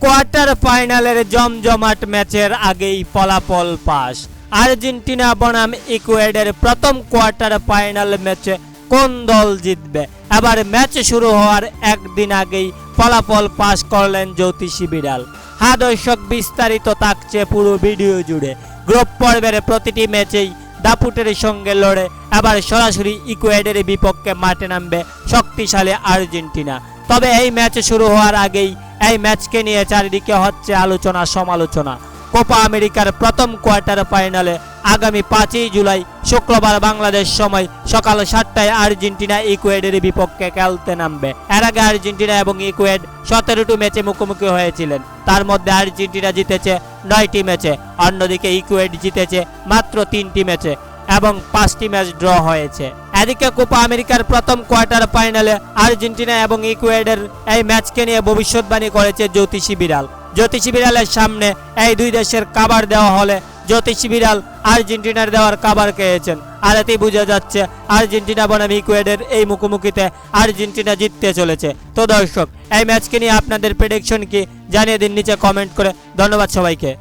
Quarter ফাইনালের জমজমাট ম্যাচের আগেই ফলাফল পাস। আর্জেন্টিনা বনাম ইকুয়েডর প্রথম কোয়ার্টার ফাইনাল ম্যাচে কোন দল জিতবে? এবার ম্যাচ শুরু হওয়ার একদিন আগেই ফলাফল পাস করলেন জ্যোতিষী বিড়াল। হ্যাঁ দর্শক, বিস্তারিত থাকছে পুরো ভিডিও জুড়ে। গ্রুপ পর্বের প্রতিটি ম্যাচেই দাপুটের সঙ্গে লড়ে এবার সরাসরি ইকুয়েডরের বিপক্ষে মাঠে নামবে শক্তিশালী আর্জেন্টিনা। তবে এই ম্যাচ শুরু হওয়ার আগেই এই ম্যাচকে নিয়ে চারিদিকে হচ্ছে আলোচনা সমালোচনা। কোপা আমেরিকার প্রথম কোয়ার্টার ফাইনালে আগামী 5ই জুলাই শুক্রবার বাংলাদেশ সময় সকাল 7টায় আর্জেন্টিনা ইকুয়েডরের বিপক্ষে খেলতে নামবে। এর আগে আর্জেন্টিনা এবং ইকুয়েড 17টি ম্যাচে মুখোমুখি হয়েছিলেন। তার মধ্যে আর্জেন্টিনা জিতেছে 9টি ম্যাচে, অন্যদিকে ইকুয়েড জিতেছে মাত্র 3টি ম্যাচে এবং 5টি ম্যাচ ড্র হয়েছে। এদিকে কোপা আমেরিকার প্রথম কোয়ার্টার ফাইনালে আর্জেন্টিনা এবং ইকুয়েডর এই ম্যাচকে নিয়ে ভবিষ্যৎবাণী করেছে জ্যোতিষী বিড়াল। জ্যোতিষী বিড়ালের সামনে এই দুই দেশের কাবার দেওয়া হলে জ্যোতিষী বিড়াল আর্জেন্টিনার দেওয়ার কাবার খেয়েছেন। আর এতেই বোঝা যাচ্ছে আর্জেন্টিনা বনাম ইকুয়েডর এই মুখোমুখিতে আর্জেন্টিনা জিততে চলেছে। তো দর্শক, এই ম্যাচকে নিয়ে আপনাদের প্রেডিকশন কি জানিয়ে দিন নিচে কমেন্ট করে। ধন্যবাদ সবাইকে।